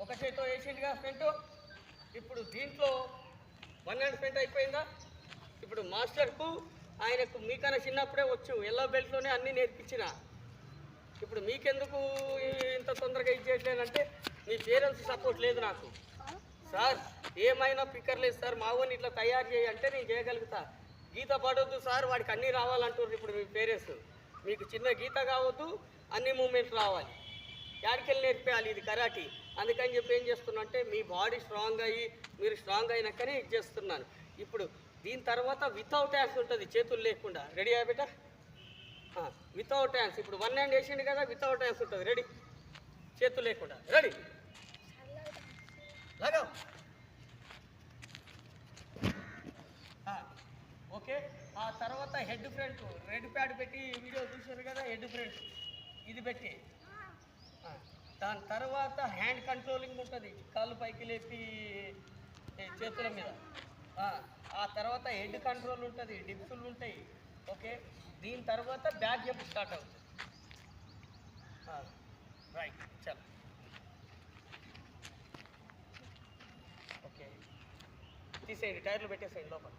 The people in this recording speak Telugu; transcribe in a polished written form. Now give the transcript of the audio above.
ఒక చేతితో వేసిండుగా ఫ్రంట్. ఇప్పుడు దీంట్లో 1 హ్యాండ్ ఫ్రంట్ అయిపోయిందా. ఇప్పుడు మాస్టర్కు ఆయనకు మీకన్నా చిన్నప్పుడే వచ్చు, ఎల్లో బెల్ట్లోనే అన్నీ నేర్పించిన. ఇప్పుడు మీకెందుకు ఇంత తొందరగా ఇచ్చేయట్లేదంటే మీ పేరెంట్స్ సపోర్ట్ లేదు నాకు. సార్ ఏమైనా పిక్కర్ లేదు సార్, మా ఊరిని ఇట్లా తయారు చేయంటే నేను చేయగలుగుతా. గీత పడొద్దు సార్, వాడికి అన్నీ రావాలంటారు ఇప్పుడు మీ పేరెంట్స్. మీకు చిన్న గీత కావద్దు, అన్ని మూమెంట్స్ రావాలి. యాడికెళ్ళి నేర్పేయాలి ఇది కరాటీ. అందుకని చెప్పి ఏం చేస్తున్నా అంటే మీ బాడీ స్ట్రాంగ్ అయ్యి మీరు స్ట్రాంగ్ అయినాకనే ఇది చేస్తున్నాను. ఇప్పుడు దీని తర్వాత వితౌట్ హ్యాండ్స్ ఉంటుంది, చేతులు లేకుండా. రెడీ అయ్యా వితౌట్ హ్యాండ్స్. ఇప్పుడు 1 హ్యాండ్ వేసిండు కదా, వితౌట్ హ్యాండ్స్ ఉంటుంది. రెడీ, చేతులు లేకుండా. రెడీ, లాగా. ఓకే. ఆ తర్వాత హెడ్ ఫ్రంట్, రెడ్ ప్యాడ్ పెట్టి వీడియో చూసారు కదా, హెడ్ ఫ్రంట్ ఇది పెట్టి. దాని తర్వాత హ్యాండ్ కంట్రోలింగ్ ఉంటుంది, కాళ్ళు పైకి లేపి చేతుల మీద. ఆ తర్వాత హెడ్ కంట్రోల్ ఉంటుంది, డిప్సులు ఉంటాయి. ఓకే. దీని తర్వాత బ్యాక్ జంప్ స్టార్ట్ అవుతుంది. రైట్, చల్. ఓకే, తీసేయండి, టైర్లు పెట్టేసేయండి లోపల.